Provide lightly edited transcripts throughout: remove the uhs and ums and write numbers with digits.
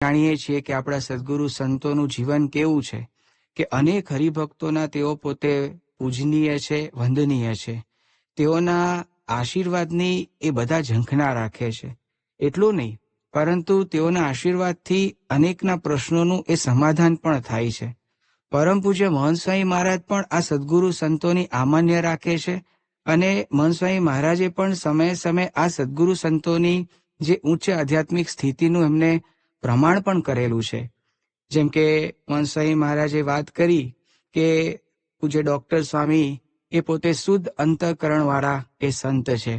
જાણીએ છીએ કે આપણા સદગુરુ સંતોનું જીવન કેવું છે કે અનેક હરિભક્તોના તેઓ પોતે પૂજનીય છે, વંદનીય છે. તેઓના આશીર્વાદની એ બધા ઝંખના રાખે છે. એટલું નહીં, પરંતુ તેઓના આશીર્વાદથી અનેકના પ્રશ્નોનું એ સમાધાન પણ થાય છે. પરમ પૂજ્ય મહંત સ્વામી મહારાજ પણ આ સદગુરુ સંતોની આમાન્ય રાખે છે અને મહંત સ્વામી મહારાજે પણ સમયે સમયે આ સદગુરુ સંતોની જે ઉચ્ચ આધ્યાત્મિક સ્થિતિનું એમને પ્રમાણ પણ કરેલું છે. જેમ કે મહંત સ્વામી મહારાજે વાત કરી કે પૂજ્ય ડોક્ટર સ્વામી એ પોતે શુદ્ધ અંતઃકરણવાળા એ સંત છે.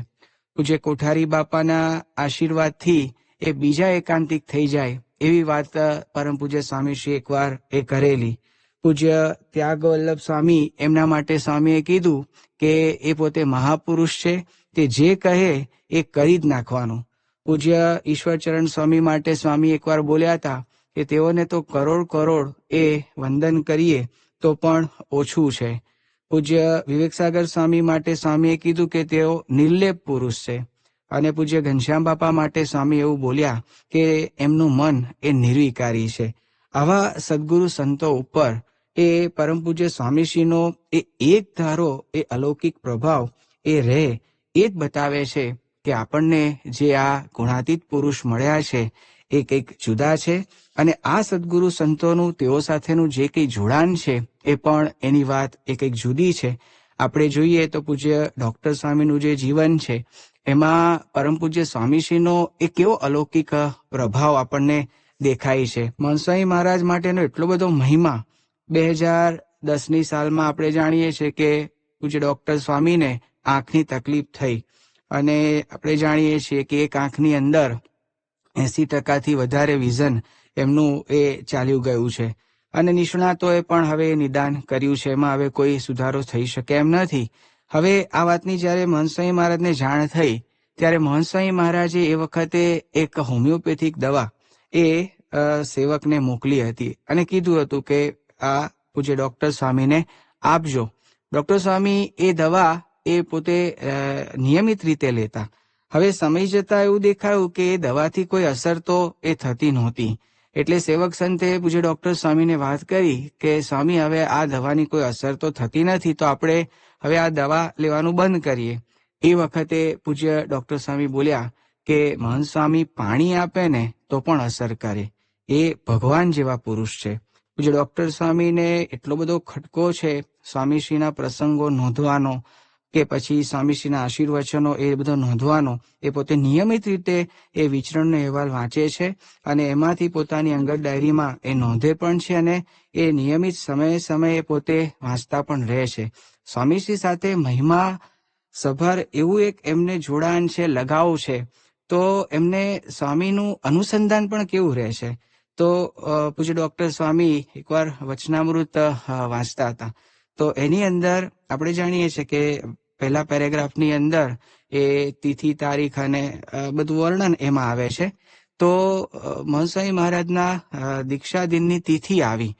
પૂજ્ય કોઠારી બાપાના આશીર્વાદથી એ બીજા એકાંતિક થઈ જાય એવી વાત પરમ પૂજ્ય સ્વામીશ્રી એકવાર એ કરેલી. પૂજ્ય ત્યાગ વલ્લભ સ્વામી એમના માટે સ્વામીએ કીધું કે એ પોતે મહાપુરુષ છે, તે જે કહે એ કરી જ નાખવાનું. પૂજ્ય ઈશ્વરચરણ સ્વામી માટે સ્વામી એકવાર બોલ્યા હતા કે તેઓને તો કરોડ એ વંદન કરીએ તો પણ ઓછું છે. પૂજ્ય વિવેકસાગર સ્વામી માટે સ્વામીએ કીધું કે તેઓ નિર્લેપ પુરુષ છે. અને પૂજ્ય ઘનશ્યામ બાપા માટે સ્વામી એવું બોલ્યા કે એમનું મન એ નિર્વિકારી છે. આવા સદગુરુ સંતો ઉપર એ પરમ પૂજ્ય સ્વામીશ્રીનો એ એક ધારો એ અલૌકિક પ્રભાવ એ રહે, એ જ બતાવે છે કે આપણને જે આ ગુણાતીત પુરુષ મળ્યા છે એ કંઈક જુદા છે. અને આ સદગુરુ સંતોનું તેઓ સાથેનું જે કંઈ જોડાણ છે એ પણ એની વાત એ કંઈક જુદી છે. આપણે જોઈએ તો પૂજ્ય ડોક્ટર સ્વામીનું જે જીવન છે એમાં પરમ પૂજ્ય સ્વામીશ્રીનો એ કેવો અલૌકિક પ્રભાવ આપણને દેખાય છે. મહંત સ્વામી મહારાજ માટેનો એટલો બધો મહિમા. 2010ની સાલમાં આપણે જાણીએ છીએ કે પૂજ્ય ડોક્ટર સ્વામીને આંખની તકલીફ થઈ અને આપણે જાણીએ છીએ કે એક આંખની અંદર 80%થી વધારે વિઝન એમનું એ ચાલ્યું ગયું છે અને નિષ્ણાતોએ પણ હવે નિદાન કર્યું છે. એમાં હવે કોઈ સુધારો થઈ શકે એમ નથી. હવે આ વાતની જ્યારે મહંત સ્વામી મહારાજને જાણ થઈ ત્યારે મહંત સ્વામી મહારાજે એ વખતે એક હોમિયોપેથિક દવા એ સેવકને મોકલી હતી અને કીધું હતું કે આ પૂજ્ય ડોક્ટર સ્વામીને આપજો. ડોક્ટર સ્વામી એ દવા એ પોતે નિયમિત રીતે લેતા. હવે સમય જતા એવું દેખાયું કે એ દવાથી કોઈ અસર તો એ થતી નહોતી. એટલે સેવક સંતે પૂજ્ય ડોક્ટર સ્વામીને વાત કરી કે સ્વામી હવે આ દવાની કોઈ અસર તો થતી નથી, તો આપણે હવે આ દવા લેવાનું બંધ કરીએ. એ વખતે પૂજ્ય ડોક્ટર સ્વામી બોલ્યા કે મહંત સ્વામી પાણી આપે ને તો પણ અસર કરે, એ ભગવાન જેવા પુરુષ છે. પૂજ્ય ડોક્ટર સ્વામીને એટલો બધો ખટકો છે સ્વામીશ્રીના પ્રસંગો નોંધવાનો કે પછી સ્વામીશ્રીના આશીર્વચનો એ બધો નોંધવાનો. એ પોતે નિયમિત રીતે એ વિચરણનો અહેવાલ વાંચે છે અને એમાંથી પોતાની અંગત ડાયરીમાં એ નોંધે પણ છે અને એ નિયમિત સમયે પોતે વાંચતા પણ રહે છે. સ્વામીશ્રી સાથે મહિમા સભર એવું એક એમને જોડાણ છે, લગાવ છે. તો એમને સ્વામીનું અનુસંધાન પણ કેવું રહે છે. તો પૂજ્ય ડોક્ટર સ્વામી એકવાર વચનામૃત વાંચતા હતા તો એની અંદર આપણે જાણીએ છીએ કે પહેલા પેરેગ્રાફની અંદર એ તિથિ તારીખ અને બધું વર્ણન એમાં આવે છે. તો મહંત સ્વામી મહારાજના દીક્ષા દિનની તિથિ આવી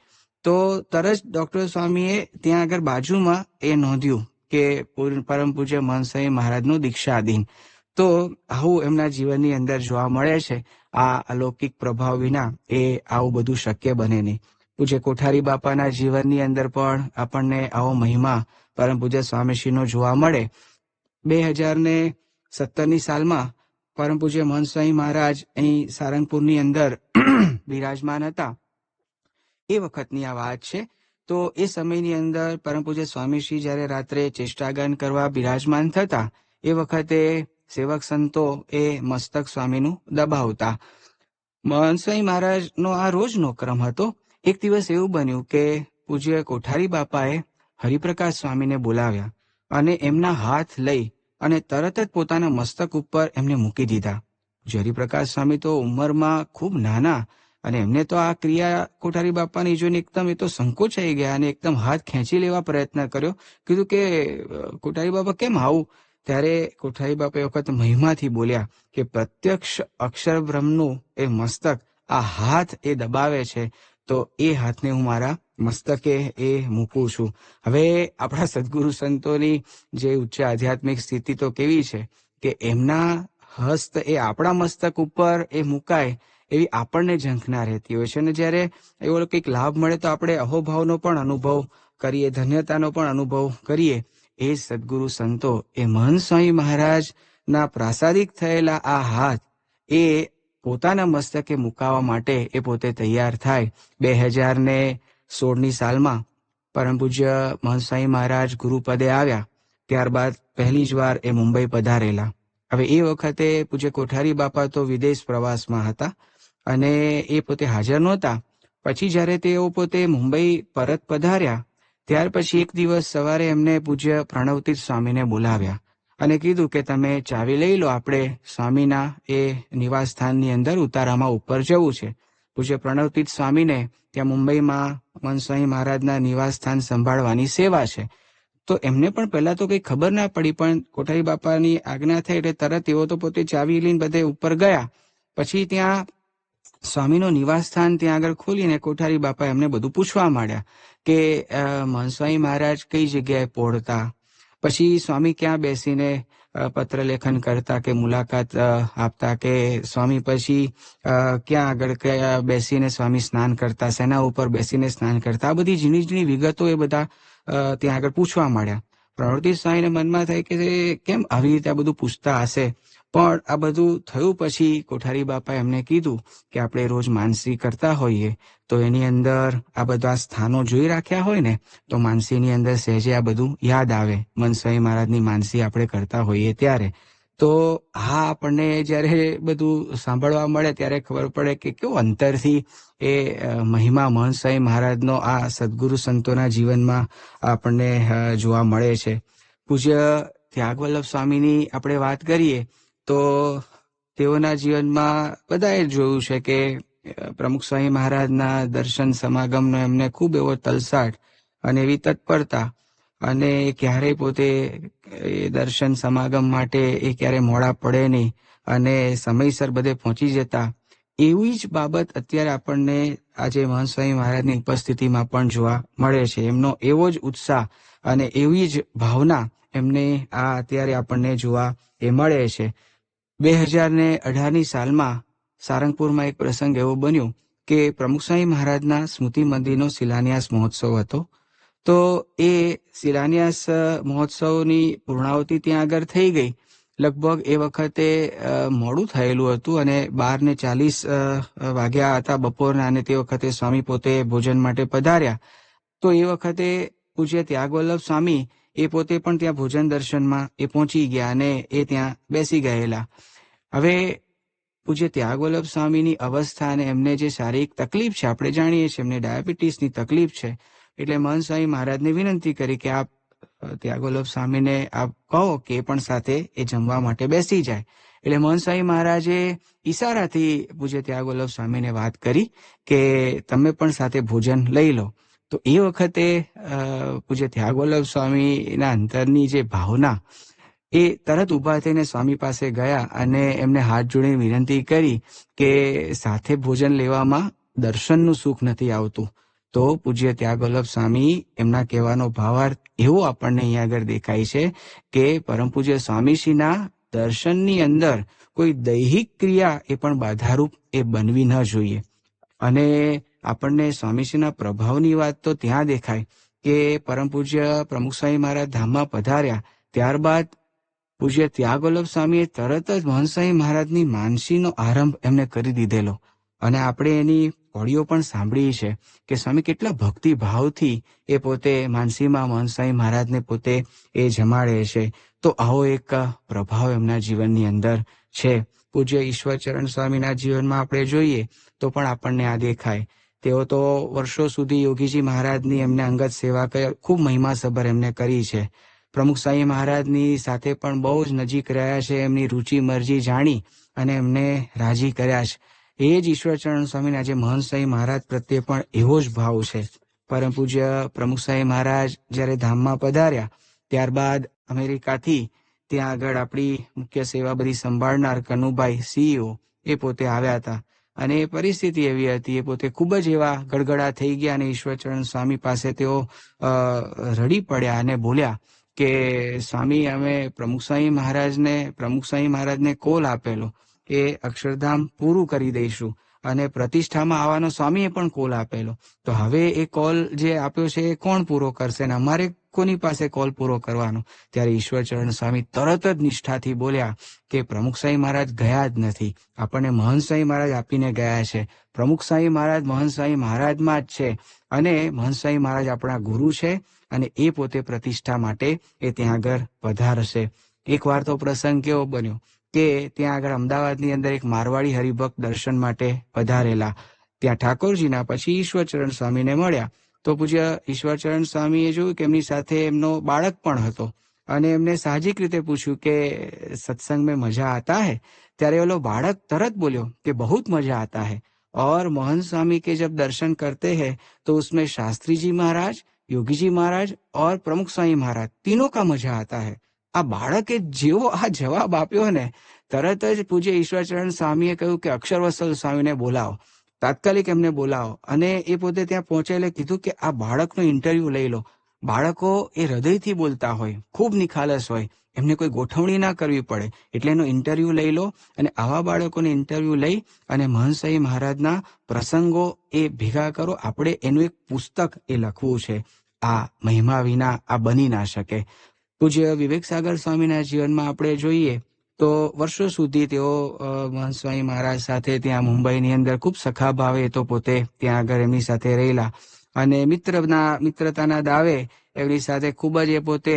તો તરત ડોક્ટર સ્વામીએ ત્યાં આગળ બાજુમાં એ નોંધ્યું કે પરમ પૂજ્ય મહંત સ્વામી મહારાજનું દીક્ષા દિન. તો આવું એમના જીવનની અંદર જોવા મળે છે. આ અલૌકિક પ્રભાવ વિના એ આવું બધું શક્ય બને નહીં. પૂજ્ય કોઠારી બાપાના જીવનની અંદર પણ આપણને આવો મહિમા પરમ પૂજ્ય સ્વામીશ્રીનો જોવા મળે. 2017ની સાલમાં પરમ પૂજ્ય મહંત સ્વામી મહારાજ અહીં સારંગપુરની અંદર બિરાજમાન હતા. એ વખતની આ વાત છે. તો એ સમયની અંદર પરમ પૂજ્ય સ્વામીશ્રી જ્યારે રાત્રે ચેષ્ટાગાન કરવા બિરાજમાન થતા એ વખતે સેવક સંતો એ મસ્તક સ્વામીનું દબાવતા. મહંત સ્વામી મહારાજનો આ રોજનો ક્રમ હતો. એક દિવસ એવું બન્યું કે પૂજ્ય કોઠારી બાપાએ હરિપ્રકાશ સ્વામીને બોલાવ્યા અને એમના હાથ લઈ અને તરત જ પોતાના મસ્તક ઉપર એમને મૂકી દીધા. હરિપ્રકાશ સ્વામી તો ઉંમરમાં ખૂબ નાના અને એમને તો આ ક્રિયા કોઠારી બાપાની જોઈને એકદમ એ તો સંકોચાઈ ગયા અને એકદમ હાથ ખેંચી લેવા પ્રયત્ન કર્યો. કીધું કે કોઠારી બાપા કેમ આવું? ત્યારે કોઠારી બાપા એ વખત મહિમાથી બોલ્યા કે પ્રત્યક્ષ અક્ષર બ્રહ્મનું એ મસ્તક આ હાથ એ દબાવે છે તો એ હાથને હું મારા મસ્તકે એ મૂકું છું. હવે આપણા સદગુરુ સંતોની જે ઉચ્ચ આધ્યાત્મિક સ્થિતિ તો કેવી છે કે એમના હસ્ત એ આપણા મસ્તક ઉપર એ મુકાય એવી આપણને ઝંખના રહેતી હોય છે. અને જ્યારે એવો કંઈક લાભ મળે તો આપણે અહોભાવનો પણ અનુભવ કરીએ, ધન્યતાનો પણ અનુભવ કરીએ. એ સદગુરુ સંતો, એ મહંત સ્વામી મહારાજના પ્રાસાદિક થયેલા આ હાથ એ પોતાના મસ્તકે મુકાવવા માટે એ પોતે તૈયાર થાય. 2016ની સાલમાં પરમ પૂજ્ય મહંત સ્વામી મહારાજ ગુરુપદે આવ્યા. ત્યારબાદ પહેલી જ વાર એ મુંબઈ પધારેલા. હવે એ વખતે પૂજ્ય કોઠારી બાપા તો વિદેશ પ્રવાસમાં હતા અને એ પોતે હાજર નહોતા. પછી જ્યારે તેઓ પોતે મુંબઈ પરત પધાર્યા ત્યાર પછી એક દિવસ સવારે એમને પૂજ્ય પ્રણવતીર્થ સ્વામીને બોલાવ્યા અને કીધું કે તમે ચાવી લઈ લો, આપણે સ્વામીના એ નિવાસ સ્થાનની અંદર ઉતારામાં ઉપર જવું છે. પૂજ્ય પ્રણવતીર્થ સ્વામીને ત્યાં મુંબઈમાં મહંત સ્વામી મહારાજના નિવાસ સ્થાન સંભાળવાની સેવા છે. તો એમને પણ પહેલા તો કંઈ ખબર ના પડી, પણ કોઠારી બાપાની આજ્ઞા થઈ એટલે તરત તેઓ તો પોતે ચાવી લઈને બધે ઉપર ગયા. પછી ત્યાં સ્વામીનો નિવાસ સ્થાન ત્યાં આગળ ખોલીને કોઠારી બાપા એમને બધું પૂછવા માંડ્યા કે મહંત સ્વામી મહારાજ કઈ જગ્યાએ પહોંચતા, પછી સ્વામી ક્યાં બેસીને પત્ર લેખન કરતા કે મુલાકાત આપતા, કે સ્વામી પછી ક્યાં આગળ કયા બેસીને સ્વામી સ્નાન કરતા, સેના ઉપર બેસીને સ્નાન કરતા. આ બધી ઝીણી ઝીણી વિગતો એ બધા ત્યાં આગળ પૂછવા માંડ્યા. પ્રણવતીર્થ સ્વામીને મનમાં થાય કે કેમ આવી રીતે આ બધું પૂછતા હશે. પણ આ બધું થયું પછી કોઠારી બાપા એમને કીધું કે આપણે રોજ માનસી કરતા હોઈએ તો એની અંદર આ બધા સ્થાનો જોઈ રાખ્યા હોય ને તો માનસીની અંદર સહેજે આ બધું યાદ આવે. મહંત સ્વામી મહારાજની માનસી આપણે કરતા હોઈએ ત્યારે તો હા, આપણને જ્યારે બધું સાંભળવા મળે ત્યારે ખબર પડે કે કેવું અંતરથી એ મહિમા મહંત સ્વામી મહારાજનો આ સદગુરુ સંતોના જીવનમાં આપણને જોવા મળે છે. પૂજ્ય ત્યાગવલ્લભ સ્વામીની આપણે વાત કરીએ તો તેઓના જીવનમાં બધાએ જોયું છે કે પ્રમુખ સ્વામી મહારાજના દર્શન સમાગમનો એમને ખૂબ એવો તલસાટ અને એવી તત્પરતા, અને ક્યારેય પોતે દર્શન સમાગમ માટે એ ક્યારે મોડા પડે નહીં અને સમયસર બધે પહોંચી જતા. એવી જ બાબત અત્યારે આપણને આજે મહંત સ્વામી મહારાજની ઉપસ્થિતિમાં પણ જોવા મળે છે. એમનો એવો જ ઉત્સાહ અને એવી જ ભાવના એમને આ અત્યારે આપણને જોવા એ મળે છે. 2018ની સાલમાં સારંગપુરમાં એક પ્રસંગ એવો બન્યો કે પ્રમુખ સ્વામી મહારાજના સ્મૃતિ મંદિરનો શિલાન્યાસ મહોત્સવ હતો. તો એ શિલાન્યાસ મહોત્સવની પૂર્ણાવતિ ત્યાં આગળ થઈ ગઈ. લગભગ એ વખતે મોડું થયેલું હતું અને 12:40 વાગ્યા હતા બપોરના, અને તે વખતે સ્વામી પોતે ભોજન માટે પધાર્યા. તો એ વખતે પૂજ્ય ત્યાગવલ્લભ સ્વામી એ પોતે પણ ત્યાં ભોજન દર્શનમાં એ પહોંચી ગયા અને એ ત્યાં બેસી ગયેલા. હવે પૂજ્ય ત્યાગવલ્લભ સ્વામીની અવસ્થા અને એમને જે શારીરિક તકલીફ છે આપણે જાણીએ છીએ, એમને ડાયાબિટીસની તકલીફ છે. એટલે મહંત સ્વામી મહારાજને વિનંતી કરી કે આપ ત્યાગવલ્લભ સ્વામીને આપ કહો કે એ પણ સાથે એ જમવા માટે બેસી જાય. એટલે મહંત સ્વામી મહારાજે ઈશારાથી પૂજ્ય ત્યાગવલ્લભ સ્વામીને વાત કરી કે તમે પણ સાથે ભોજન લઈ લો. તો એ વખતે પૂજ્ય ત્યાગવલ્લભ સ્વામીના અંતરની જે ભાવના, એ તરત ઊભા થઈને સ્વામી પાસે ગયા અને એમને હાથ જોડીને વિનંતી કરી કે સાથે ભોજન લેવામાં દર્શનનું સુખ નથી આવતું. તો પૂજ્ય ત્યાગવલ્લભ સ્વામી એમના કહેવાનો ભાવાર્થ એવો આપણને અહીંયા આગળ દેખાય છે કે પરમ પૂજ્ય સ્વામીશ્રીના દર્શનની અંદર કોઈ દૈહિક ક્રિયા એ પણ બાધારૂપ એ બનવી ન જોઈએ. અને આપણને સ્વામીશ્રીના પ્રભાવની વાત તો ત્યાં દેખાય કે પરમ પૂજ્ય પ્રમુખ સ્વામી મહારાજ ધામમાં પધાર્યા ત્યારબાદ પૂજ્ય ત્યાગવલ્લભ સ્વામીએ તરત જ મહંત સ્વામી મહારાજની માનસીનો આરંભ એમને કરી દીધેલો. અને આપણે એની ઓડિયો પણ સાંભળી છે કે સ્વામી કેટલા ભક્તિ ભાવથી એ પોતે માનસીમાં મહંત સ્વામી મહારાજને પોતે એ જમાડે છે. તો આવો એક પ્રભાવ એમના જીવનની અંદર છે. પૂજ્ય ઈશ્વરચરણ સ્વામીના જીવનમાં આપણે જોઈએ તો પણ આપણને આ દેખાય. તેઓ તો વર્ષો સુધી યોગીજી મહારાજની એમને અંગત સેવા ખૂબ મહિમાસભર એમને કરી છે. પ્રમુખ સ્વામી મહારાજની સાથે પણ બહુ જ નજીક રહ્યા છે. એમની રુચિ મરજી જાણી અને એમને રાજી કર્યા છે. એ જ ઈશ્વરચરણ સ્વામીના જે મહંત સ્વામી મહારાજ પ્રત્યે પણ એવો જ ભાવ છે. પરમ પૂજ્ય પ્રમુખ સ્વામી મહારાજ જ્યારે ધામમાં પધાર્યા ત્યારબાદ અમેરિકાથી ત્યાં આગળ આપણી મુખ્ય સેવા બધી સંભાળનાર કનુભાઈ CEO એ પોતે આવ્યા હતા. અને એ પરિસ્થિતિ એવી હતી, એ પોતે ખૂબ જ એવા ગડગડા થઈ ગયા અને ઈશ્વરચરણ સ્વામી પાસે તેઓ રડી પડ્યા અને બોલ્યા કે સ્વામી, અમે પ્રમુખ સ્વામી મહારાજને કોલ આપેલો એ અક્ષરધામ પૂરું કરી દઈશું અને પ્રતિષ્ઠામાં આવવાનો સ્વામીએ પણ કોલ આપેલો. તો હવે એ કોલ જે આપ્યો છે એ કોણ પૂરો કરશે ને અમારે કોની પાસે કોલ પૂરો કરવાનો? ત્યારે ઈશ્વરચરણ સ્વામી તરત જ નિષ્ઠાથી બોલ્યા કે પ્રમુખ સ્વામી મહારાજ ગયા જ નથી, આપણને મહંત સ્વામી મહારાજ આપીને ગયા છે. પ્રમુખ સ્વામી મહારાજ મહંત સ્વામી મહારાજમાં જ છે અને મહંત સ્વામી મહારાજ આપણા ગુરુ છે અને એ પોતે પ્રતિષ્ઠા માટે એ ત્યાં આગળ પધારશે. એક વાર તો પ્રસંગ કેવો બન્યો કે ત્યાં આગળ અમદાવાદની અંદર એક મારવાડી હરિભક્ત દર્શન માટે પધારેલા. ત્યાં ઠાકોરજીના પછી ઈશ્વરચરણ સ્વામીને મળ્યા. તો પૂજ્ય ઈશ્વરચરણ સ્વામીએ જોયું કે એમની સાથે એમનો બાળક પણ હતો અને એમને સાહજિક રીતે પૂછ્યું કે સત્સંગ में મજા આતા હૈ? ત્યારે ઓલો બાળક તરત બોલ્યો કે बहुत मजा आता है और मोहन स्वामी के जब दर्शन करते हैं तो उसमें शास्त्री जी महाराज, योगी जी महाराज और प्रमुख स्वामी महाराज तीनों का मजा आता है. આ બાળકે જેવો આ જવાબ આપ્યો ને તરત જ પૂજ્ય ઈશ્વરચરણ સ્વામીએ કહ્યું કે અક્ષરવત્સલ સ્વામીને બોલાવો, તાત્કાલિક એમને બોલાવો. અને એ પોતે ત્યાં પહોંચેલે કીધું કે આ બાળકનો ઇન્ટરવ્યુ લઈ લો. બાળકો એ હૃદયથી બોલતા હોય, ખૂબ નિખાલસ હોય, એમને કોઈ ગોઠવણી ના કરવી પડે, એટલે એનો ઇન્ટરવ્યુ લઈ લો. અને આવા બાળકોને ઇન્ટરવ્યુ લઈ અને મહંત સ્વામી મહારાજના પ્રસંગો એ ભેગા કરો. આપણે એનું એક પુસ્તક એ લખવું છે. આ મહિમા વિના આ બની ના શકે. પૂજ્ય વિવેકસાગર સ્વામીના જીવનમાં આપણે જોઈએ તો વર્ષો સુધી તેઓ મહંત સ્વામી મહારાજ સાથે ત્યાં મુંબઈની અંદર ખૂબ સખા ભાવે તો પોતે ત્યાં આગળ એમની સાથે રહેલા અને મિત્રતાના દાવે એમની સાથે ખૂબ જ એ પોતે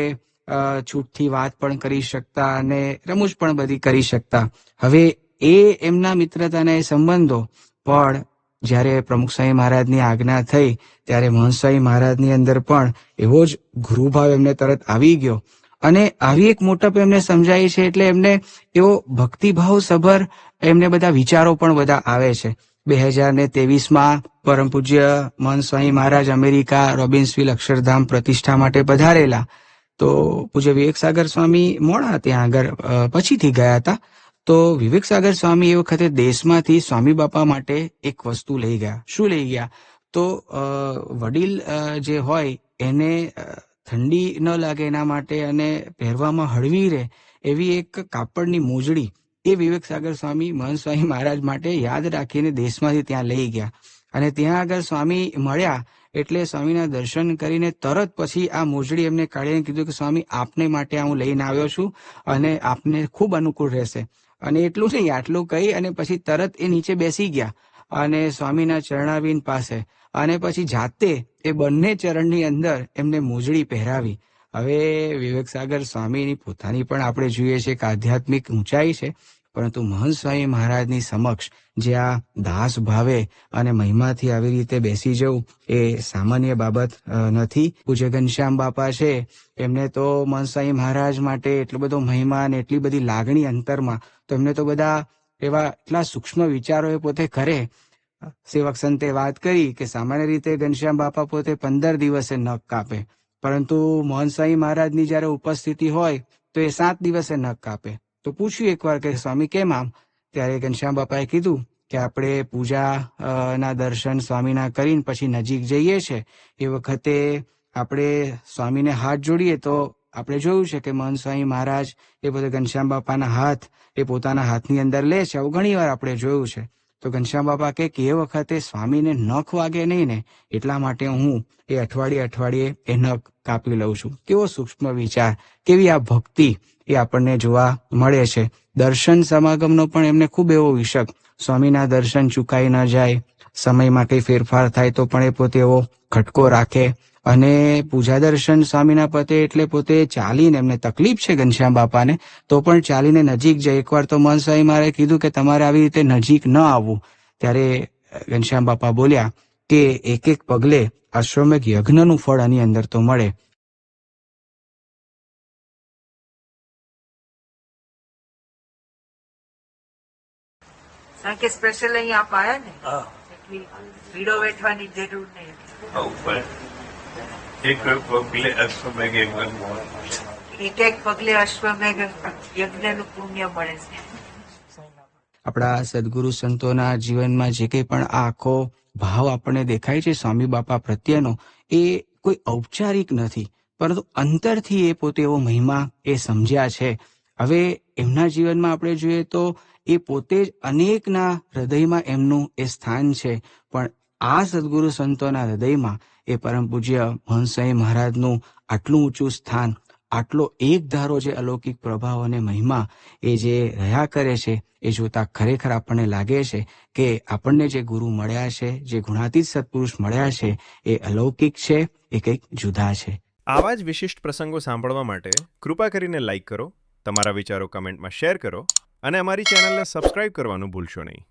છૂટથી વાત પણ કરી શકતા અને રમૂજ પણ બધી કરી શકતા. હવે એ એમના મિત્રતાના એ સંબંધો પણ જ્યારે પ્રમુખ સ્વામી મહારાજની આજ્ઞા થઈ ત્યારે મહંત સ્વામી મહારાજની અંદર પણ એવો જ ગુરુભાવ એમને તરત આવી ગયો અને આવી એક મોટપ એમને સમજાય છે. એટલે એમને એવો ભક્તિભાવ સભર એમને બધા વિચારો પણ બધા આવે છે. 2023માં પરમ પૂજ્ય મહંત સ્વામી મહારાજ અમેરિકા રોબિન્સવિલ અક્ષરધામ પ્રતિષ્ઠા માટે પધારેલા. તો પૂજ્ય વિવેકસાગર સ્વામી મોડા ત્યાં આગળ પછીથી ગયા હતા. તો વિવેકસાગર સ્વામી એ વખતે દેશમાંથી સ્વામી બાપા માટે એક વસ્તુ લઈ ગયા. શું લઈ ગયા? તો વડીલ જે હોય એને ઠંડી ન લાગે એના માટે અને પહેરવામાં હળવી રહે એવી એક કાપડની મોજડી એ વિવેકસાગર સ્વામી મહંત સ્વામી મહારાજ માટે યાદ રાખીને દેશમાંથી ત્યાં લઈ ગયા. અને ત્યાં આગળ સ્વામી મળ્યા એટલે સ્વામીના દર્શન કરીને તરત પછી આ મોજડી એમને કાઢીને કીધું કે સ્વામી આપને માટે હું લઈને આવ્યો છું અને આપને ખૂબ અનુકૂળ રહેશે. અને એટલું નહીં, આટલું કહી અને પછી તરત એ નીચે બેસી ગયા અને સ્વામીના ચરણાવીન પાસે અને પછી જાતે એ બંને ચરણની અંદર એમને મોજડી પહેરાવી. હવે વિવેકસાગર સ્વામીની પોતાની પણ આપણે જોઈએ છે કે આધ્યાત્મિક ઊંચાઈ છે, પરંતુ મહંત સ્વામી મહારાજની સમક્ષ જે આ દાસ ભાવે અને મહિમાથી આવી રીતે બેસી જવું એ સામાન્ય બાબત નથી. પૂજ્ય ઘનશ્યામ બાપા છે એમને તો મહંત સ્વામી મહારાજ માટે એટલો બધો મહિમા અને એટલી બધી લાગણી અંતરમાં, તો એમને તો બધા એવા એટલા સૂક્ષ્મ વિચારો એ પોતે કરે. સેવક સંતે વાત કરી કે સામાન્ય રીતે ઘનશ્યામ બાપા પોતે 15 દિવસે નખ કાપે, પરંતુ મહંત સ્વામી મહારાજની જયારે ઉપસ્થિતિ હોય તો એ 7 દિવસે નખ કાપે. તો પૂછ્યું એકવાર કે સ્વામી કેમ આમ? ત્યારે ઘનશ્યામ બાપાએ કીધું કે આપણે પૂજા ના દર્શન સ્વામીના કરીને પછી નજીક જઈએ છે એ વખતે આપણે સ્વામીને હાથ જોડીએ તો આપણે જોયું છે કે મહંત સ્વામી મહારાજ એ પોતે ઘનશ્યામ બાપાના હાથ એ પોતાના હાથની અંદર લે છે. આવું ઘણી વાર આપણે જોયું છે. તો ઘનશ્યામ બાપા કે એ વખતે સ્વામીને નખ વાગે નહીં ને એટલા માટે હું એ અઠવાડિયે એ નખ કાપી લઉં છું. કેવો સૂક્ષ્મ વિચાર, કેવી આ ભક્તિ એ આપણને જોવા મળે છે. દર્શન સમાગમનો પણ એમને ખૂબ એવો વિષક. સ્વામીના દર્શન ચૂકાઈ ન જાય, સમયમાં કઈ ફેરફાર થાય તો પણ એ પોતે એવો ખટકો રાખે. અને પૂજા દર્શન સ્વામીના પતે એટલે પોતે ચાલીને, એમને તકલીફ છે ઘનશ્યામ બાપાને, તો પણ ચાલીને નજીક જાય. એકવાર તો મહંત સ્વામી મહારાજે કીધું કે તમારે આવી રીતે નજીક ન આવવું. ત્યારે ઘનશ્યામ બાપા બોલ્યા કે એક એક પગલે અશ્વમેઘ યજ્ઞનું ફળ આની અંદર તો મળે. કારણ કે સ્પેશિયલ અહીં આપ આયા ને એટલી ભીડો વેઠવાની જરૂર નહીં. એક પગલે અશ્વમેઘ એક પગલે અશ્વમેઘ યજ્ઞનું પુણ્ય મળે છે. આપણા સદગુરુ સંતોના જીવનમાં જે કંઈ પણ આ આખો ભાવ આપણને દેખાય છે સ્વામી બાપા પ્રત્યેનો, એ કોઈ ઔપચારિક નથી, પરંતુ અંતરથી એ પોતે એવો મહિમા એ સમજ્યા છે. હવે એમના જીવનમાં આપણે જોઈએ તો એ પોતે જ અનેકના હૃદયમાં એમનું એ સ્થાન છે. પણ આ સદગુરુ સંતોના હૃદયમાં એ પરમ પૂજ્ય મહંત સ્વામી મહારાજનું આટલું ઊંચું સ્થાન, આટલો એક ધારો જે અલૌકિક પ્રભાવ અને મહિમા એ જે રહ્યા કરે છે, એ જોતા ખરેખર આપણને લાગે છે કે આપણને જે ગુરુ મળ્યા છે, જે ગુણાતીત સત્પુરુષ મળ્યા છે, એ અલૌકિક છે, એ કંઈક જુદા છે. આવા જ વિશિષ્ટ પ્રસંગો સાંભળવા માટે કૃપા કરીને લાઇક કરો, તમારા વિચારો કમેન્ટમાં શેર કરો અને અમારી ચેનલને સબસ્ક્રાઇબ કરવાનું ભૂલશો નહીં.